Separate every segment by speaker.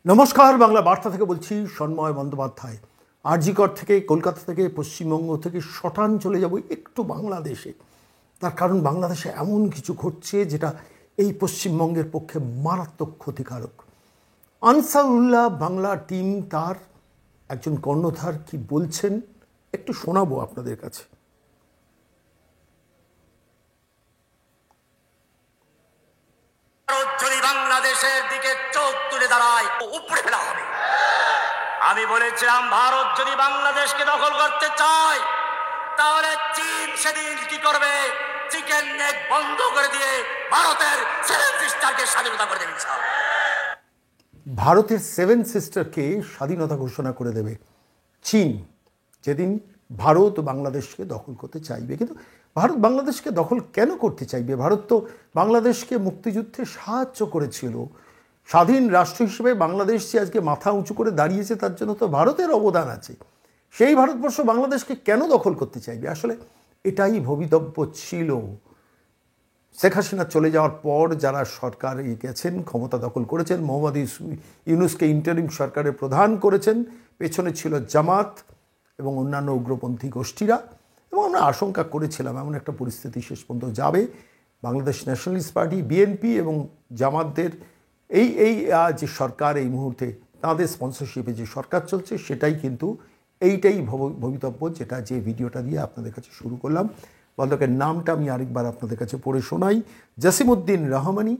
Speaker 1: নমস্কার, বাংলা বার্তা থেকে বলছি সন্ময় বন্দ্যোপাধ্যায়। আরজিকর থেকে, কলকাতা থেকে, পশ্চিমবঙ্গ থেকে শটান চলে যাব একটু বাংলাদেশে। তার কারণ বাংলাদেশে এমন কিছু ঘটছে যেটা এই পশ্চিমবঙ্গের পক্ষে মারাত্মক ক্ষতিকারক। আনসারুল্লাহ বাংলা টিম তার একজন কর্ণধার কি বলছেন একটু শোনাবো আপনাদের কাছে।
Speaker 2: যদি বাংলাদেশের দিকে চোখ তুলে দাঁড়ায় উপরে ফেলা হবে। আমি বলেছিলাম ভারত যদি বাংলাদেশকে দখল করতে চায় তাহলে চীন সেদিন কি করবে, চিকেন নেক বন্ধ করে দিয়ে ভারতের সেভেন সিস্টারকে স্বাধীনতা করে দেবে।
Speaker 1: ভারতের সেভেন সিস্টারকে স্বাধীনতা ঘোষণা করে দেবে চীন যেদিন ভারত বাংলাদেশকে দখল করতে চাইবে। কিন্তু ভারত বাংলাদেশকে দখল কেন করতে চাইবে? ভারত তো বাংলাদেশকে মুক্তিযুদ্ধে সাহায্য করেছিল। স্বাধীন রাষ্ট্র হিসেবে বাংলাদেশ যে আজকে মাথা উঁচু করে দাঁড়িয়েছে তার জন্য তো ভারতের অবদান আছে। সেই ভারতবর্ষ বাংলাদেশকে কেন দখল করতে চাইবে? আসলে এটাই ভবিতব্য ছিল। শেখ হাসিনা চলে যাওয়ার পর যারা সরকারে গেছেন, ক্ষমতা দখল করেছেন, মোহাম্মদ ইউনূসকে ইন্টারিম সরকারের প্রধান করেছেন, পেছনে ছিল জামাত এবং অন্যান্য উগ্রপন্থী গোষ্ঠীরা। এবং আমরা আশঙ্কা করেছিলাম এমন একটা পরিস্থিতি শেষ পর্যন্ত যাবে। বাংলাদেশ ন্যাশনালিস্ট পার্টি, বিএনপি এবং জামাতদের এই যে সরকার এই মুহূর্তে তাদের স্পন্সরশিপে যে সরকার চলছে সেটাই কিন্তু এইটাই ভবিতব্য, যেটা যে ভিডিওটা দিয়ে আপনাদের কাছে শুরু করলাম। বন্ধকের নামটা আমি আরেকবার আপনাদের কাছে পড়ে শোনাই। জসিমউদ্দিন রহমানি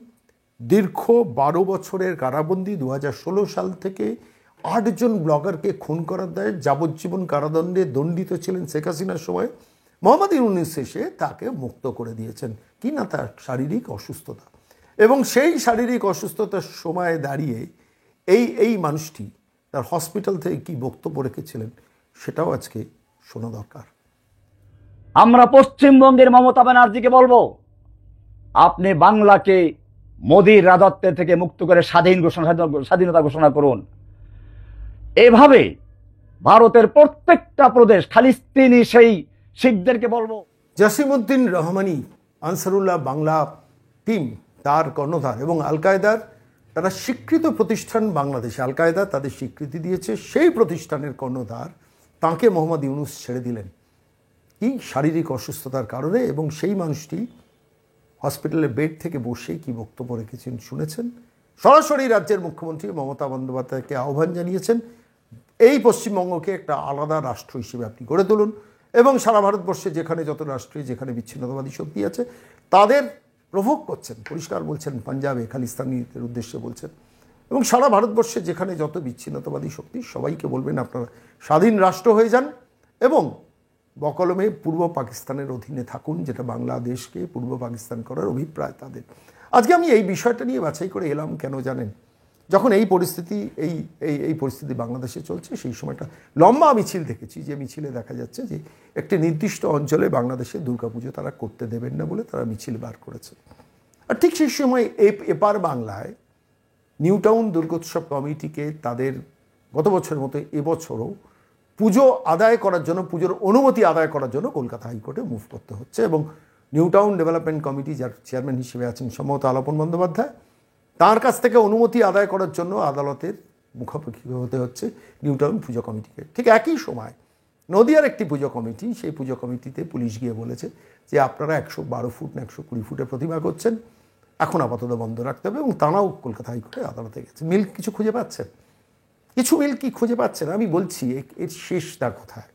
Speaker 1: দীর্ঘ 12 বছরের কারাবন্দি। 2016 সাল থেকে 8 জন ব্লগারকে খুন করার দায়ে যাবজ্জীবন কারাদণ্ডে দণ্ডিত ছিলেন শেখ হাসিনার সময়। মোহাম্মদ ইউনূস এসে তাকে মুক্ত করে দিয়েছেন, কি না তার শারীরিক অসুস্থতা। এবং সেই শারীরিক অসুস্থতার সময় দাঁড়িয়ে এই মানুষটি তার হসপিটাল থেকে কি বক্তব্য রেখেছিলেন সেটাও আজকে শোনা দরকার।
Speaker 3: আমরা পশ্চিমবঙ্গের মমতা ব্যানার্জিকে বলবো, আপনি বাংলাকে মোদির রাজত্বের থেকে মুক্ত করে স্বাধীনতা ঘোষণা করুন। এভাবে ভারতের প্রত্যেকটা প্রদেশ খালিস্তানি সেই শিখদেরকে বলবো।
Speaker 1: জসিমউদ্দিন রহমানি, আনসারুল্লাহ বাংলা টিম তার কর্ণধার এবং আল কায়দার তারা স্বীকৃত প্রতিষ্ঠান বাংলাদেশে, আল কায়দা তাদের স্বীকৃতি দিয়েছে, সেই প্রতিষ্ঠানের কর্ণধার তাঁকে মোহাম্মদ ইউনূস ছেড়ে দিলেন কি শারীরিক অসুস্থতার কারণে। এবং সেই মানুষটি হসপিটালের বেড থেকে বসে কি বক্তব্য রেখেছেন শুনেছেন। সরাসরি রাজ্যের মুখ্যমন্ত্রী মমতা বন্দ্যোপাধ্যায়কে আহ্বান জানিয়েছেন, এই পশ্চিমবঙ্গকে একটা আলাদা রাষ্ট্র হিসেবে আপনি গড়ে তুলুন এবং সারা ভারতবর্ষে যেখানে যত রাষ্ট্রে যেখানে বিচ্ছিন্নতাবাদী শক্তি আছে তাদের প্রভোগ করছেন, পরিষ্কার বলছেন, পাঞ্জাবে খালিস্তানিদের উদ্দেশ্যে বলছেন। এবং সারা ভারতবর্ষে যেখানে যত বিচ্ছিন্নতাবাদী শক্তি সবাইকে বলবেন আপনারা স্বাধীন রাষ্ট্র হয়ে যান এবং বকলমে পূর্ব পাকিস্তানের অধীনে থাকুন, যেটা বাংলাদেশকে পূর্ব পাকিস্তান করার অভিপ্রায় তাদের। আজকে আমি এই বিষয়টা নিয়ে বাছাই করে এলাম কেন জানেন? যখন এই পরিস্থিতি বাংলাদেশে চলছে সেই সময়টা লম্বা মিছিল দেখেছি, যে মিছিলে দেখা যাচ্ছে যে একটি নির্দিষ্ট অঞ্চলে বাংলাদেশে দুর্গাপুজো তারা করতে দেবেন না বলে তারা মিছিল বার করেছে। আর ঠিক সেই সময় এপার বাংলায় নিউ টাউন দুর্গোৎসব কমিটিকে তাদের গত বছরের মতো এবছরও পুজো আদায় করার জন্য, পুজোর অনুমতি আদায় করার জন্য কলকাতা হাইকোর্টে মুভ করতে হচ্ছে। এবং নিউ টাউন ডেভেলপমেন্ট কমিটি যার চেয়ারম্যান হিসেবে আছেন সম্ভবত আলাপন বন্দ্যোপাধ্যায়, তার কাছ থেকে অনুমতি আদায় করার জন্য আদালতের মুখোমুখি হতে হচ্ছে নিউ টাউন পুজো কমিটিকে। ঠিক একই সময় নদিয়ার একটি পুজো কমিটি, সেই পুজো কমিটিতে পুলিশ গিয়ে বলেছে যে আপনারা 112 ফুট না 120 ফুটের প্রতিমা করছেন, এখন আপাতত বন্ধ রাখতে হবে। এবং তারাও কলকাতা হাইকোর্টে আদালতে গেছে। মিল কিছু খুঁজে পাচ্ছেন? কিছু মিল কি খুঁজে পাচ্ছেন? আমি বলছি এর শেষটা কোথায়?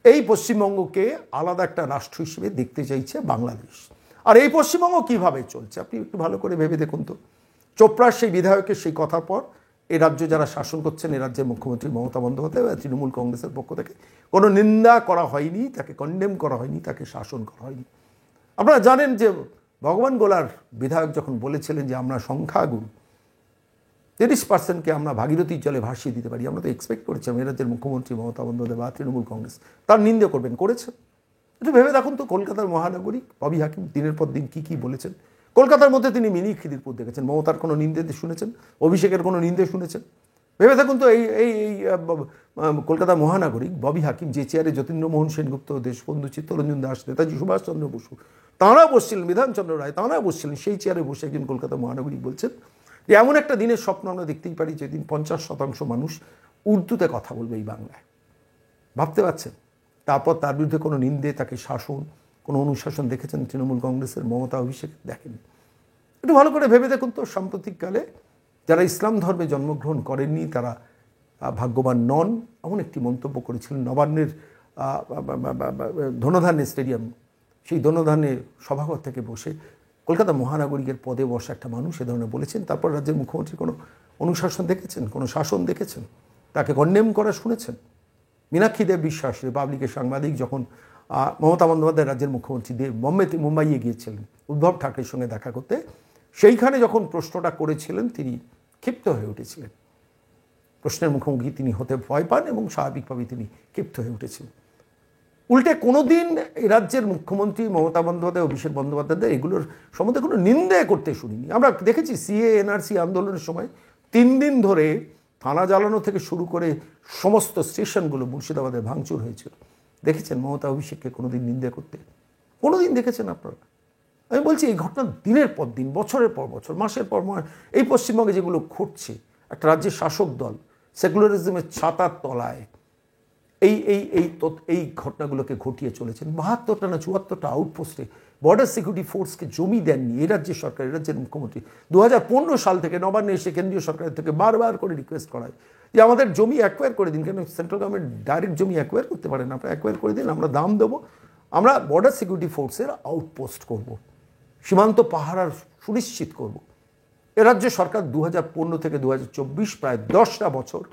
Speaker 1: এই পশ্চিমবঙ্গকে আলাদা একটা রাষ্ট্র হিসেবে দেখতে চাইছে বাংলাদেশ। আর এই পশ্চিমবঙ্গ কিভাবে চলছে আপনি একটু ভালো করে ভেবে দেখুন তো। চোপড়ার সেই বিধায়কের সেই কথার পর এ রাজ্য যারা শাসন করছেন, এ রাজ্যের মুখ্যমন্ত্রী মমতা বন্দ্যোপাধ্যায় বা তৃণমূল কংগ্রেসের পক্ষ থেকে কোনো নিন্দা করা হয়নি, তাকে কন্ডেম করা হয়নি, তাকে শাসন করা হয়নি। আপনারা জানেন যে ভগবান গোলার বিধায়ক যখন বলেছিলেন যে আমরা সংখ্যাগুরু 30%কে আমরা ভাগীরথীর জলে ভাসিয়ে দিতে পারি, আমরা তো এক্সপেক্ট করেছিলাম এ রাজ্যের মুখ্যমন্ত্রী মমতা বন্দ্যোপাধ্যায় বা তৃণমূল কংগ্রেস তার নিন্দা করবেন, করেছেন। একটু ভেবে দেখুন তো, কলকাতার মহানগরিক ববি হাকিম দিনের পর দিন কী বলেছেন। কলকাতার মধ্যে তিনি মিনি খিদিরপুর দেখেছেন, মমতার কোনো নিন্দে শুনেছেন? অভিষেকের কোনো নিন্দে শুনেছেন? ভেবে দেখুন তো, এই কলকাতার মহানগরিক ববি হাকিম যে চেয়ারে যতীন্দ্রমোহন সেনগুপ্ত, দেশবন্ধু চিত্তরঞ্জন দাস, নেতাজি সুভাষচন্দ্র বসু তাঁরা বসছিলেন, বিধানচন্দ্র রায় তাঁরা বসছিলেন, সেই চেয়ারে বসে একজন কলকাতা মহানগরিক বলছেন যে এমন একটা দিনের স্বপ্ন আমরা দেখতেই পারি যেদিন 50% মানুষ উর্দুতে কথা বলবে এই বাংলায়। ভাবতে পারছেন? তারপর তার বিরুদ্ধে কোনো নিন্দে, তাকে শাসন, কোনো অনুশাসন দেখেছেন তৃণমূল কংগ্রেসের মমতা অভিষেক? দেখেন। একটু ভালো করে ভেবে দেখুন তো, সাম্প্রতিককালে যারা ইসলাম ধর্মে জন্মগ্রহণ করেননি তারা ভাগ্যবান নন, এমন একটি মন্তব্য করেছিলেন নবান্নের ধনধান্যে স্টেডিয়াম, সেই ধনধান্যে সভাঘর থেকে বসে কলকাতা মহানগরীর পদে বসা একটা মানুষ এ ধরনের বলেছেন। তারপর রাজ্যের মুখ্যমন্ত্রী কোনো অনুশাসন দেখেছেন, কোনো শাসন দেখেছেন, তাকে কন্ডেম করা শুনেছেন? মীনাক্ষী দেব বিশ্বাস রিপাবলিকের সাংবাদিক যখন মমতা বন্দ্যোপাধ্যায় রাজ্যের মুখ্যমন্ত্রী মুম্বাইয়ে গিয়েছিলেন উদ্ধব ঠাকরের সঙ্গে দেখা করতে, সেইখানে যখন প্রশ্নটা করেছিলেন তিনি ক্ষিপ্ত হয়ে উঠেছিলেন। প্রশ্নের মুখোমুখি তিনি হতে ভয় পান এবং স্বাভাবিকভাবেই তিনি ক্ষিপ্ত হয়ে উঠেছিলেন। উল্টে কোনোদিন এই রাজ্যের মুখ্যমন্ত্রী মমতা বন্দ্যোপাধ্যায়, অভিষেক বন্দ্যোপাধ্যায় এগুলোর সম্বন্ধে কোনো নিন্দা করতে শুনিনি। আমরা দেখেছি সিএ এনআরসি আন্দোলনের সময় 3 দিন ধরে থানা জ্বালানো থেকে শুরু করে সমস্ত স্টেশনগুলো মুর্শিদাবাদে ভাঙচুর হয়েছিল। দেখেছেন মমতা অভিষেককে কোনোদিন নিন্দা করতে? কোনোদিন দেখেছেন আপনারা? আমি বলছি এই ঘটনা দিনের পর দিন, বছরের পর বছর, মাসের পর মাস এই পশ্চিমবঙ্গে যেগুলো ঘটছে, একটা রাজ্যের শাসক দল সেকুলারিজমের ছাতার তলায় এই ঘটনাগুলোকে ঘটিয়ে চলেছেন। 72টা না 74টা আউটপোস্টে বর্ডার সিকিউরিটি ফোর্সকে জমি দেননি এই রাজ্যের সরকার, এই রাজ্যের মুখ্যমন্ত্রী। 2015 সাল থেকে নবান্নে এসে কেন্দ্রীয় সরকারের থেকে বারবার করে রিকোয়েস্ট করায় যে আমাদের জমি অ্যাকোয়ার করে দিন। কেন সেন্ট্রাল গভর্নমেন্ট ডাইরেক্ট জমি অ্যাকোয়ার করতে পারেন? আপনারা অ্যাকোয়ার করে দিন, আমরা দাম দেবো, আমরা বর্ডার সিকিউরিটি ফোর্সের আউটপোস্ট করব, সীমান্ত পাহারার সুনিশ্চিত করব। এ রাজ্য সরকার 2015 থেকে 2024 প্রায় 10টা বছর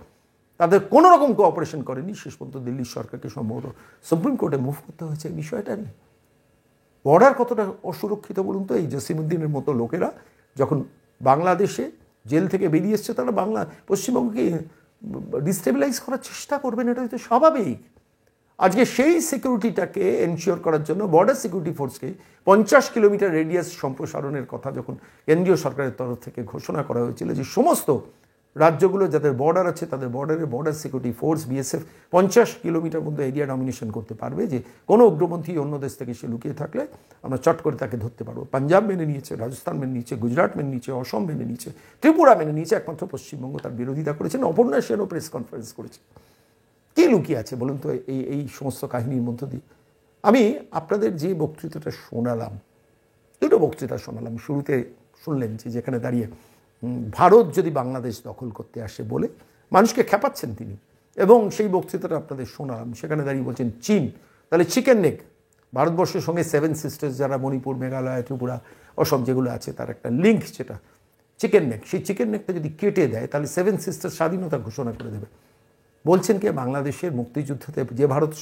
Speaker 1: তাদের কোনো রকম কোঅপারেশন করেনি। শেষ পর্যন্ত দিল্লির সরকারকে সম্ভবত সুপ্রিম কোর্টে মুভ করতে হয়েছে এই বিষয়টা নিয়ে। বর্ডার কতটা অসুরক্ষিত বলুন তো? এই জসিমউদ্দিনের মতো লোকেরা যখন বাংলাদেশে জেল থেকে বেরিয়ে এসছে, তারা পশ্চিমবঙ্গকে ডিস্টেবিলাইজ করার চেষ্টা করবেন, এটা হয়তো স্বাভাবিক। আজকে সেই সিকিউরিটিটাকে এনশিওর করার জন্য বর্ডার সিকিউরিটি ফোর্সকে 50 কিলোমিটার রেডিয়াস সম্প্রসারণের কথা যখন কেন্দ্রীয় সরকারের তরফ থেকে ঘোষণা করা হয়েছিল যে সমস্ত রাজ্যগুলো যাদের বর্ডার আছে তাদের border security force BSF 50 kilometre মধ্যে এরিয়া ডমিনেশন করতে পারবে, যে কোনো উগ্রপন্থী অন্য দেশ থেকে সে লুকিয়ে থাকলে আমরা চট করে তাকে ধরতে পারবো। পাঞ্জাব মেনে নিয়েছে, রাজস্থান মেনে নিয়েছে, গুজরাট মেনে নিয়েছে, অসম মেনে নিয়েছে, ত্রিপুরা মেনে নিয়েছে, একমাত্র পশ্চিমবঙ্গ তার বিরোধিতা করেছেন। অপর্ণা সেনও প্রেস কনফারেন্স করেছে। কে লুকিয়ে আছে বলুন তো এই সমস্ত কাহিনীর মধ্য দিয়ে? আমি আপনাদের যে বক্তৃতাটা শোনালাম, দুটো বক্তৃতা শোনালাম। শুরুতে শুনলেন যে যেখানে দাঁড়িয়ে ভারত যদি বাংলাদেশ দখল করতে আসে বলে মানুষকে খেপাচ্ছেন তিনি, এবং সেই বক্তৃতাটা আপনাদের শোনালাম। সেখানে দাঁড়িয়ে বলছেন চীন তাহলে চিকেন নেক, ভারতবর্ষের সঙ্গে 7 সিস্টার্স যারা মণিপুর, মেঘালয়, ত্রিপুরা, অসম যেগুলো আছে তার একটা লিঙ্ক, যেটা চিকেন নেক, সেই চিকেন নেকটা যদি কেটে দেয় তাহলে 7 সিস্টার্স স্বাধীনতা ঘোষণা করে দেবে। বলছেন কে? বাংলাদেশের মুক্তিযুদ্ধতে যে ভারত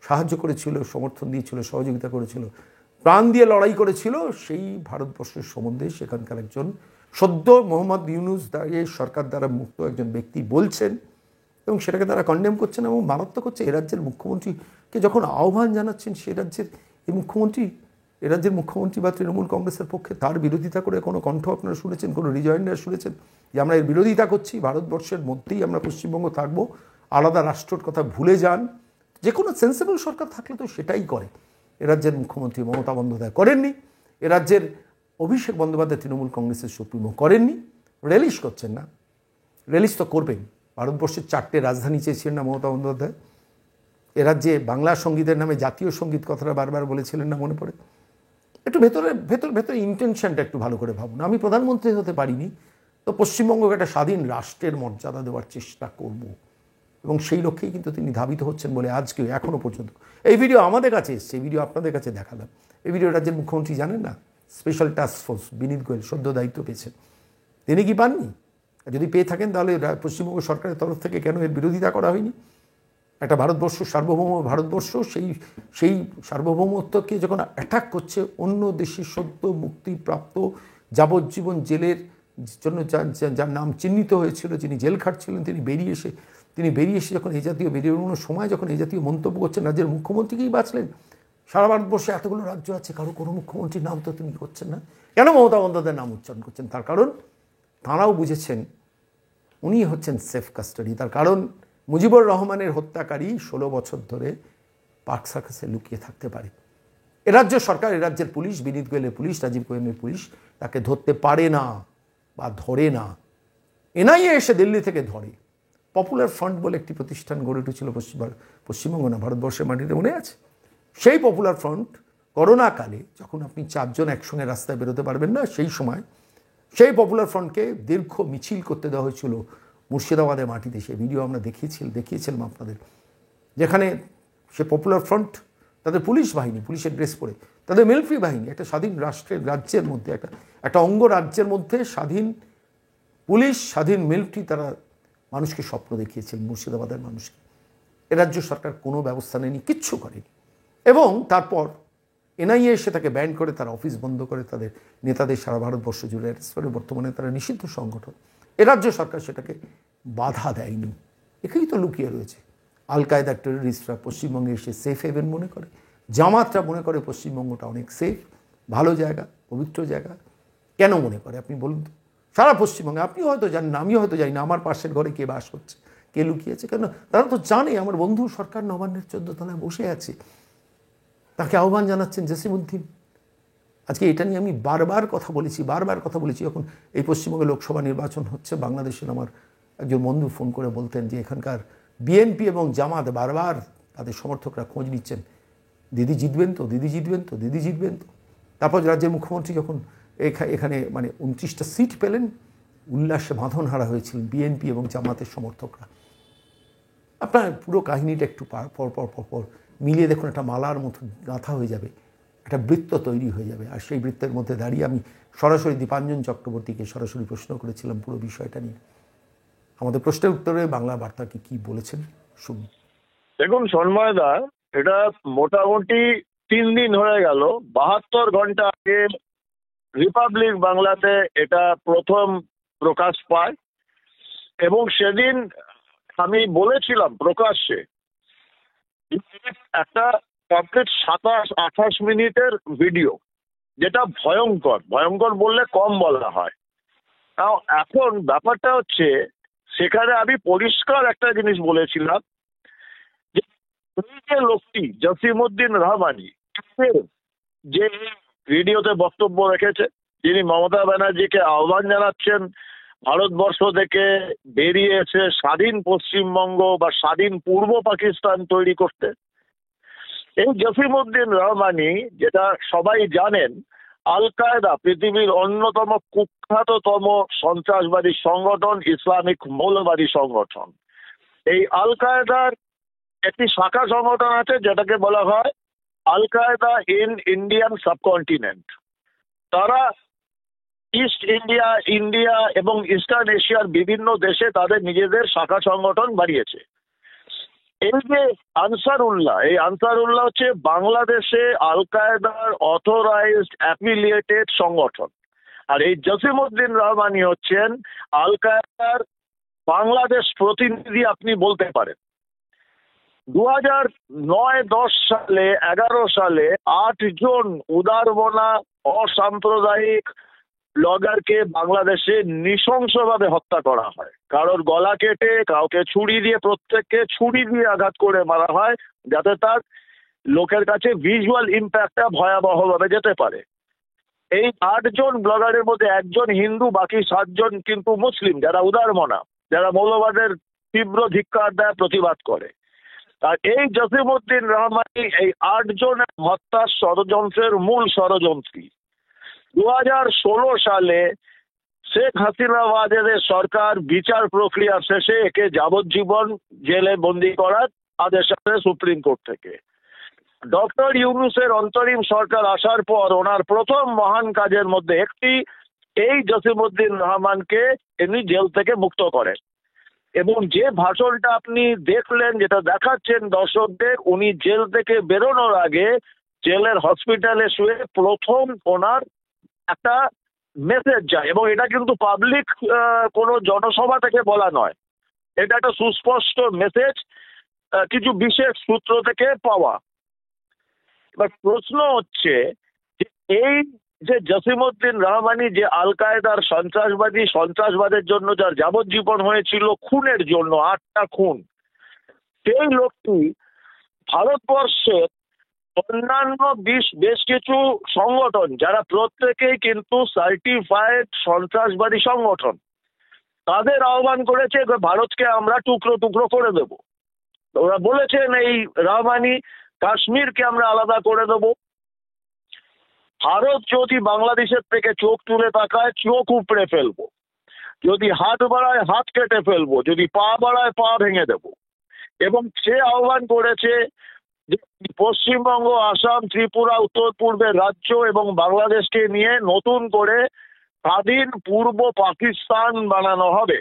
Speaker 1: সাহায্য করেছিল, সমর্থন দিয়েছিল, সহযোগিতা করেছিল, প্রাণ দিয়ে লড়াই করেছিল, সেই ভারতবর্ষের সম্বন্ধে সেখানকার একজন সদ্য মোহাম্মদ ইউনুস সরকার দ্বারা মুক্ত একজন ব্যক্তি বলছেন, এবং সেটাকে তারা কন্ডেম করছেন এবং মারাত্মক হচ্ছে। এ রাজ্যের মুখ্যমন্ত্রীকে যখন আহ্বান জানাচ্ছেন, সে রাজ্যের এ রাজ্যের মুখ্যমন্ত্রী বা তৃণমূল কংগ্রেসের পক্ষে তার বিরোধিতা করে কোনো কণ্ঠ আপনারা শুনেছেন, কোনো রিজয়েন্ডার শুনেছেন যে আমরা এর বিরোধিতা করছি, ভারতবর্ষের মধ্যেই আমরা পশ্চিমবঙ্গ থাকবো, আলাদা রাষ্ট্রের কথা ভুলে যান? যে কোনো সেন্সিবল সরকার থাকলে তো সেটাই করে। এ রাজ্যের মুখ্যমন্ত্রী মমতা বন্দ্যোপাধ্যায় করেননি, এ রাজ্যের অভিষেক বন্দ্যোপাধ্যায় তৃণমূল কংগ্রেসের সুপ্রিমো করেননি, রেলিশ করছেন না। রেলিশ তো করবেন। ভারতবর্ষের 4টে রাজধানী চেয়েছিলেন না মমতা বন্দ্যোপাধ্যায়? এ রাজ্যে বাংলা সঙ্গীতের নামে জাতীয় সঙ্গীত কথাটা বারবার বলেছিলেন না, মনে পড়ে? একটু ভেতরে ইন্টেনশনটা একটু ভালো করে ভাবুন। আমি প্রধানমন্ত্রী হতে পারিনি, তো পশ্চিমবঙ্গকে একটা স্বাধীন রাষ্ট্রের মর্যাদা দেওয়ার চেষ্টা করব, এবং সেই লক্ষ্যেই কিন্তু তিনি ধাবিত হচ্ছেন বলে আজকে এখনও পর্যন্ত এই ভিডিও আমাদের কাছে এসছে, এই ভিডিও আপনাদের কাছে দেখালাম। এই ভিডিও রাজ্যের মুখ্যমন্ত্রী জানেন না? স্পেশাল টাস্ক ফোর্স বিনীত গোয়েল সদ্য দায়িত্ব পেয়েছেন, তিনি কি পাননি? যদি পেয়ে থাকেন তাহলে পশ্চিমবঙ্গ সরকারের তরফ থেকে কেন এর বিরোধিতা করা হয়নি? একটা ভারতবর্ষ সার্বভৌম ভারতবর্ষ, সেই সার্বভৌমত্বকে যখন অ্যাটাক করছে অন্য দেশের সদ্য মুক্তিপ্রাপ্ত যাবজ্জীবন জেলের জন্য যার নাম চিহ্নিত হয়েছিল, যিনি জেল খাটছিলেন, তিনি বেরিয়ে এসে যখন এই জাতীয় বেরিয়ে সময় যখন এই জাতীয় মন্তব্য করছেন, রাজ্যের মুখ্যমন্ত্রীকেই বাঁচলেন। সারা ভারতবর্ষে এতগুলো রাজ্য আছে, কোনো মুখ্যমন্ত্রীর নাম তো তিনি করছেন না, কেন মমতা বন্দ্যোপাধ্যায়ের নাম উচ্চারণ করছেন? তার কারণ তাঁরাও বুঝেছেন উনি হচ্ছেন সেফ কাস্টাডি। তার কারণ মুজিবুর রহমানের হত্যাকারী 16 বছর ধরে পার্ক সার্কাসে লুকিয়ে থাকতে পারে। এ রাজ্য সরকার, এ রাজ্যের পুলিশ, বিনীত গোয়েলের পুলিশ, রাজীব গোয়েলের পুলিশ তাকে ধরতে পারে না। বা ধরে না। এনআইএ এসে দিল্লি থেকে ধরে। পপুলার ফ্রন্ট বলে একটি প্রতিষ্ঠান গড়ে উঠেছিল পশ্চিমবঙ্গ না ভারতবর্ষের মাটিতে, মনে আছে? সেই পপুলার ফ্রন্ট করোনাকালে যখন আপনি 4 জন একসঙ্গে রাস্তায় বেরোতে পারবেন না, সেই সময় সেই পপুলার ফ্রন্টকে দীর্ঘ মিছিল করতে দেওয়া হয়েছিল মুর্শিদাবাদের মাটিতে। সেই ভিডিও আমরা দেখিয়েছিলাম আপনাদের, যেখানে সে পপুলার ফ্রন্ট তাদের পুলিশ বাহিনী, পুলিশের ড্রেস পরে, তাদের মিলিটারি বাহিনী, একটা স্বাধীন রাজ্যের মধ্যে, একটা অঙ্গ রাজ্যের মধ্যে স্বাধীন পুলিশ, স্বাধীন মিলিটারি, তারা মানুষকে স্বপ্ন দেখিয়েছিলেন, মুর্শিদাবাদের মানুষকে। এ রাজ্য সরকার কোনো ব্যবস্থা নেয়নি, কিচ্ছু করেনি। এবং তারপর এনআইএ এসে তাকে ব্যান করে, তারা অফিস বন্ধ করে, তাদের নেতাদের সারা ভারতবর্ষ জুড়ে অ্যারেস্ট করে। বর্তমানে তারা নিষিদ্ধ সংগঠন। এ রাজ্য সরকার সেটাকে বাধা দেয়নি। এখানেই তো লুকিয়ে রয়েছে। আল কায়দার টেররিস্টরা পশ্চিমবঙ্গে এসে সেফ হেভেন মনে করে, জামাতরা মনে করে পশ্চিমবঙ্গটা অনেক সেফ, ভালো জায়গা, পবিত্র জায়গা। কেন মনে করে আপনি বলুন তো? সারা পশ্চিমবঙ্গে, আপনি হয়তো জানেন না, আমিও হয়তো জানি না আমার পাশের ঘরে কে বাস করছে, কে লুকিয়েছে। কেন? তারা তো জানে আমার বন্ধু সরকার নবান্নের 14 তলায় বসে আছে, তাকে আহ্বান জানাচ্ছেন জসিমউদ্দিন। আজকে এটা নিয়ে আমি বারবার কথা বলেছি। যখন এই পশ্চিমবঙ্গে লোকসভা নির্বাচন হচ্ছে, বাংলাদেশের আমার একজন বন্ধু ফোন করে বলতেন যে এখানকার বিএনপি এবং জামাত বারবার তাদের সমর্থকরা খোঁজ নিচ্ছেন, দিদি জিতবেন তো। তারপর রাজ্যের মুখ্যমন্ত্রী যখন এখানে মানে 29টা সিট পেলেন, উল্লাসে বাঁধনহারা হয়েছিলেন বিএনপি এবং জামাতের সমর্থকরা। আপনার পুরো কাহিনীটা একটু পর মিলিয়ে দেখুন, একটা মালার মতো গাঁথা হয়ে যাবে, একটা বৃত্ত তৈরি হয়ে যাবে। আর সেই বৃত্তের মধ্যে দাঁড়িয়ে আমি সরাসরি দীপাঞ্জন চক্রবর্তীকে সরাসরি প্রশ্ন করেছিলাম পুরো বিষয়টা নিয়ে। আমাদের প্রশ্নের উত্তরে বাংলা বার্তাকে কি বলেছেন শুনুন।
Speaker 4: দেখুন সন্ময়দা, এটা মোটামুটি 3 দিন হয়ে গেল। 72 ঘন্টা আগে রিপাবলিক বাংলাতে এটা প্রথম প্রকাশ পায় এবং সেদিন আমি বলেছিলাম প্রকাশ্যে একটা কমপ্লিট 27-28 মিনিটের ভিডিও, যেটা ভয়ঙ্কর বললে কম বলা হয়। এখন ব্যাপারটা হচ্ছে, সেখানে আমি পরিষ্কার একটা জিনিস বলেছিলাম যে লোকটি জসিমউদ্দিন রহমানি যে ভিডিওতে বক্তব্য রেখেছে, যিনি মমতা ব্যানার্জিকে আহ্বান জানাচ্ছেন ভারতবর্ষ থেকে বেরিয়ে এসে স্বাধীন পশ্চিমবঙ্গ বা স্বাধীন পূর্ব পাকিস্তান তৈরি করতে, এই জসিমউদ্দিন রহমানি, যেটা সবাই জানেন, আল কায়দা পৃথিবীর অন্যতম কুখ্যাততম সন্ত্রাসবাদী সংগঠন, ইসলামিক মৌলবাদী সংগঠন। এই আল কায়দার একটি শাখা সংগঠন আছে যেটাকে বলা হয় আল কায়দা ইন ইন্ডিয়ান সাবকন্টিনেন্ট। তারা ইস্ট ইন্ডিয়া এবং ইস্টার্ন এশিয়ার বিভিন্ন দেশে তাদের নিজেদের শাখা সংগঠন বাড়িয়েছে। এই যে আনসারুল্লাহ হচ্ছে বাংলাদেশে আল কায়দার অথরাইজড অ্যাফিলিয়েটেড সংগঠন। আর এই জসিমউদ্দিন রহমানি হচ্ছেন আল কায়দার বাংলাদেশ প্রতিনিধি আপনি বলতে পারেন। 2009-10 সালে 11 সালে 8 জন উদারমনা অসাম্প্রদায়িক ব্লগারকে বাংলাদেশে নৃশংসভাবে হত্যা করা হয়। কারোর গলা কেটে, কাউকে প্রত্যেককে ছুরি দিয়ে আঘাত করে মারা হয়, যাতে তার লোকের কাছে ভিজুয়াল ইম্প্যাক্টটা ভয়াবহভাবে যেতে পারে। এই 8 জন ব্লগারের মধ্যে একজন হিন্দু, বাকি 7 জন কিন্তু মুসলিম, যারা উদারমনা, যারা মৌলবাদের তীব্র ধিক্কার দেয়, প্রতিবাদ করে। আর এই জসিমউদ্দিন রহমানি এই 8 জনের হত্যার ষড়যন্ত্রের মূল ষড়যন্ত্রী। 2016 সালে শেখ হাসিনা ওয়াজেদের সরকার বিচার প্রক্রিয়া শেষে একে যাবজ্জীবন জেলে বন্দী করার আদেশ আসে সুপ্রিম কোর্ট থেকে। ডক্টর ইউনূসের অন্তরিম সরকার আসার পর ওনার প্রথম মহান কাজের মধ্যে একটি এই জসিমউদ্দিন রহমানকে ইনি জেল থেকে মুক্ত করেন। এবং যে ভাষণটা আপনি দেখলেন, যেটা দেখাচ্ছেন দর্শকদের, উনি জেল থেকে বেরোনোর আগে জেলের হসপিটালে শুয়ে প্রথম ওনার একটা মেসেজ যায়, এবং এটা কিন্তু পাবলিক কোনো জনসভা থেকে বলা নয়, এটা একটা সুস্পষ্ট মেসেজ কিছু বিশেষ সূত্র থেকে পাওয়া। এবার প্রশ্ন হচ্ছে যে এই যে জসিমউদ্দিন রহমানি, যে আল কায়দার সন্ত্রাসবাদের জন্য যার যাবজ্জীবন হয়েছিল খুনের জন্য, 8টা খুন, সেই লোকটি ভারতবর্ষের অন্যান্য বেশ কিছু সংগঠন যারা প্রত্যেকেই কিন্তু সার্টিফাইড সন্ত্রাসবাদী সংগঠন, তাদের আহ্বান করেছে যে ভারতকে আমরা টুকরো টুকরো করে দেব। ওরা বলেছেন এই রহমানি কাশ্মীরকে আমরা আলাদা করে দেব। ভারত যদি বাংলাদেশের থেকে চোখ তুলে তাকায় চোখ উপড়ে ফেলবো, যদি হাত বাড়ায় হাত কেটে ফেলবো, যদি পা বাড়ায় পা ভেঙে দেব। এবং সে আহ্বান করেছে যে পশ্চিমবঙ্গ, আসাম, ত্রিপুরা, উত্তর পূর্বের রাজ্য এবং বাংলাদেশকে নিয়ে নতুন করে স্বাধীন পূর্ব পাকিস্তান বানানো হবে।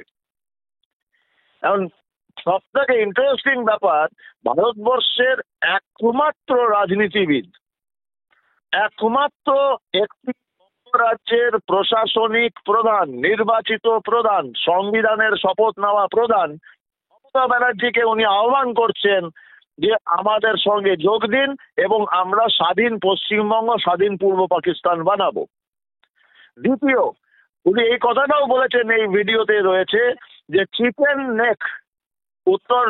Speaker 4: এখন সব থেকে ইন্টারেস্টিং ব্যাপার, ভারতবর্ষের একমাত্র রাজনীতিবিদ, একমাত্র একটি রাজ্যের প্রশাসনিক প্রধান, নির্বাচিত প্রধান, সংবিধানের শপথ নেওয়া প্রধান মমতা ব্যানার্জিকে উনি আহ্বান করছেন যে আমাদের সঙ্গে যোগ দিন এবং আমরা স্বাধীন পশ্চিমবঙ্গ, স্বাধীন পূর্ব পাকিস্তান বানাবো। দ্বিতীয়, উনি এই কথাটাও বলেছেন, এই ভিডিওতে রয়েছে, যে চিকেন নেক, উত্তর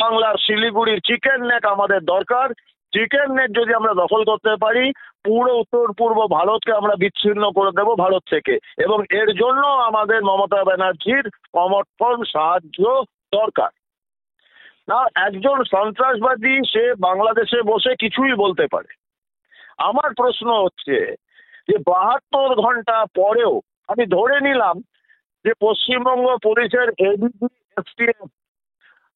Speaker 4: বাংলার শিলিগুড়ির চিকেন নেক আমাদের দরকার। চিকেন নেক যদি আমরা দখল করতে পারি, পুরো উত্তর পূর্ব ভারতকে আমরা বিচ্ছিন্ন করে দেব ভারত থেকে, এবং এর জন্য আমাদের মমতা ব্যানার্জির সমর্থন, সাহায্য দরকার। না, একজন সন্ত্রাসবাদী সে বাংলাদেশে বসে কিছুই বলতে পারে। আমার প্রশ্ন হচ্ছে যে 72 ঘন্টা পরেও আমি ধরে নিলাম যে পশ্চিমবঙ্গ পুলিশের এডিজি, এসটিএফ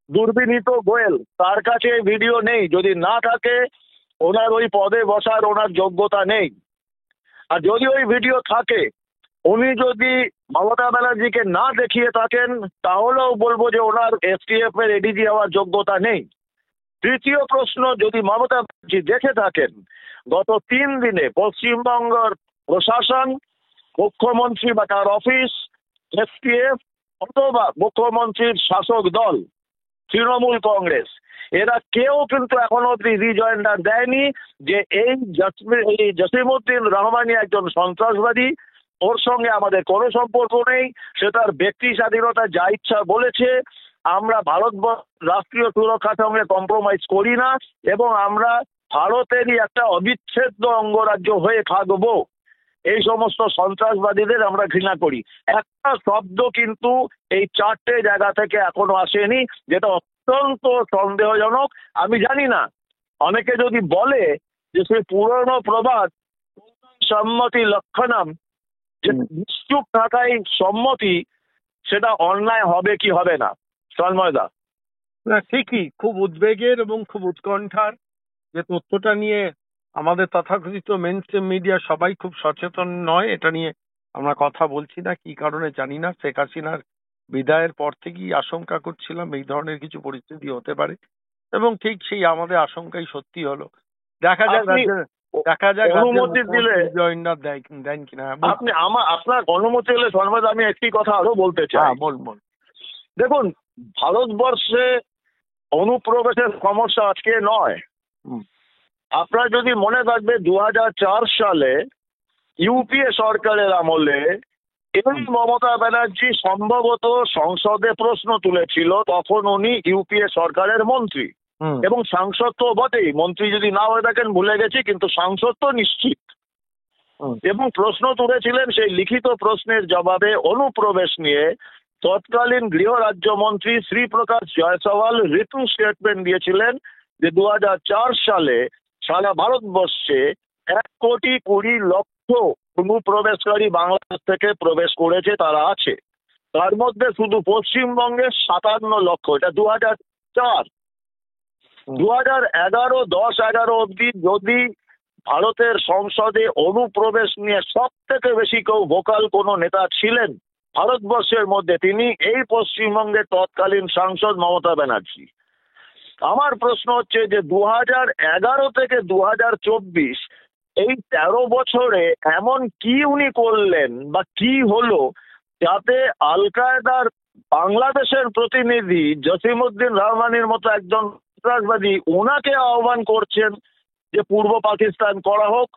Speaker 4: দুর্বিনীত গোয়েল, তার কাছে ভিডিও নেই। যদি না থাকে, ওনার ওই পদে বসার ওনার যোগ্যতা নেই। আর যদি ওই ভিডিও থাকে, উনি যদি মমতা ব্যানার্জিকে না দেখিয়ে থাকেন, তাহলেও বলবো যে ওনার এসটিএফ এর এডিজি হওয়ার যোগ্যতা নেই। তৃতীয় প্রশ্ন, যদি মমতা ব্যানার্জি দেখে থাকেন, গত 3 দিনে পশ্চিমবঙ্গের প্রশাসন, মুখ্যমন্ত্রী বা তার অফিস, এসটিএফ অথবা মুখ্যমন্ত্রীর শাসক দল তৃণমূল কংগ্রেস, এরা কেউ কিন্তু এখনো অব্দি রিজয়েন্ডার দেয়নি যে এই জসিমউদ্দিন রহমানি একজন সন্ত্রাসবাদী, ওর সঙ্গে আমাদের কোনো সম্পর্ক নেই, সে তার ব্যক্তি স্বাধীনতা যা ইচ্ছা বলেছে, আমরা ভারতবর্ষ রাষ্ট্রীয় সুরক্ষার সঙ্গে কম্প্রোমাইজ করি না এবং আমরা ভারতেরই একটা অবিচ্ছেদ্য অঙ্গরাজ্য হয়ে থাকবো। এই সমস্ত সন্ত্রাসবাদীদের আমরা ঘৃণা করি। একটা শব্দ কিন্তু এই 4টে জায়গা থেকে এখনো আসেনি, যেটা অত্যন্ত সন্দেহজনক। আমি জানি না, অনেকে যদি বলে যে সে পুরনো প্রবাদ সম্মতি লক্ষণম, যে নিশ্চুপ থাকাই সম্মতি, সেটা অন্যায় হবে কি হবে না। তন্ময়দা,
Speaker 5: না ঠিকই, খুব উদ্বেগের এবং খুব উৎকণ্ঠার যে তথ্যটা নিয়ে আমাদের তথাকথিত মেইনস্ট্রিম মিডিয়া সবাই খুব সচেতন নয়। এটা নিয়ে আমরা কথা বলছি না, কি কারণে জানি না। শেখ হাসিনার বিদায়ের পর থেকেই আশঙ্কা করছিলাম এই ধরনের কিছু পরিস্থিতি হতে পারে, এবং ঠিক সেই আমাদের আশঙ্কাই সত্যি হলো। দেখা যাক
Speaker 4: অনুমতি দিলে
Speaker 5: জয়েন্ডার দেন কিনা।
Speaker 4: আপনি আপনার অনুমতি হলে ধন্যবাদ, আমি একটি কথা আরো বলতে চাই।
Speaker 5: বল।
Speaker 4: দেখুন, ভারতবর্ষে অনুপ্রবেশের সমস্যা আজকে নয়। আপনার যদি মনে থাকবে 2004 সালে ইউপিএ সরকারের আমলে এই মমতা ব্যানার্জি সম্ভবত সংসদে প্রশ্ন তুলেছিল, তখন উনি ইউপিএ সরকারের মন্ত্রী এবং সাংসদ তো বটেই, মন্ত্রী যদি না হয়ে থাকেন ভুলে গেছি, কিন্তু সাংসদ তো নিশ্চিত। এবং প্রশ্ন তুলেছিলেন, সেই লিখিত প্রশ্নের জবাবে অনুপ্রবেশ নিয়ে তৎকালীন গৃহ রাজ্যমন্ত্রী শ্রীপ্রকাশ জয়সওয়াল রিটন স্টেটমেন্ট দিয়েছিলেন যে 2004 সালে সারা ভারতবর্ষে 1,20,00,000 অনুপ্রবেশকারী বাংলাদেশ থেকে প্রবেশ করেছে, তারা আছে। তার মধ্যে শুধু পশ্চিমবঙ্গে 57 লক্ষ, এটা 2004। 2011 অবধি যদি ভারতের সংসদে অনুপ্রবেশ নিয়ে সব থেকে বেশি কেউ ভোকাল কোনো নেতা ছিলেন ভারতবর্ষের মধ্যে, তিনি এই পশ্চিমবঙ্গের তৎকালীন সাংসদ মমতা ব্যানার্জি। আমার প্রশ্ন হচ্ছে যে 2011 থেকে 2024 এই 13 বছরে এমন কি উনি করলেন বা কি হলো যাতে আল কায়দার বাংলাদেশের প্রতিনিধি জসিমউদ্দিন রহমানির মতো একজন সন্ত্রাসবাদী ওনাকে আহ্বান করছেন যে পূর্ব পাকিস্তান করা হোক,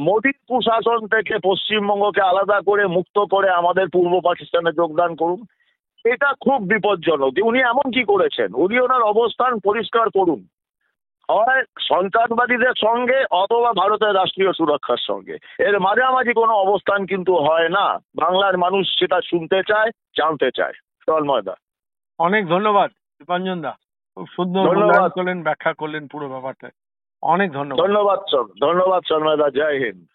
Speaker 4: মোদীর কুশাসন থেকে পশ্চিমবঙ্গকে আলাদা করে মুক্ত করে আমাদের পূর্ব পাকিস্তানে যোগদান করুন। এটা খুব বিপজ্জনক। উনি এমন কি করেছেন? উনি ওনার অবস্থান পরিষ্কার করুন। হয় সন্ত্রাসবাদীদের সঙ্গে অথবা ভারতের রাষ্ট্রীয় সুরক্ষার সঙ্গে। এর মাঝামাঝি কোনো অবস্থান কিন্তু হয় না। বাংলার মানুষ সেটা শুনতে চায়, জানতে চায়। তন্ময়দা,
Speaker 5: অনেক ধন্যবাদ দীপাঞ্জন দা, খুব সুন্দর
Speaker 4: ধন্যবাদ।
Speaker 5: মূল্যায়ন করলেন, ব্যাখ্যা করলেন পুরো ব্যাপারটা। অনেক ধন্যবাদ।
Speaker 4: ধন্যবাদ তন্ময়দা, জয় হিন্দ।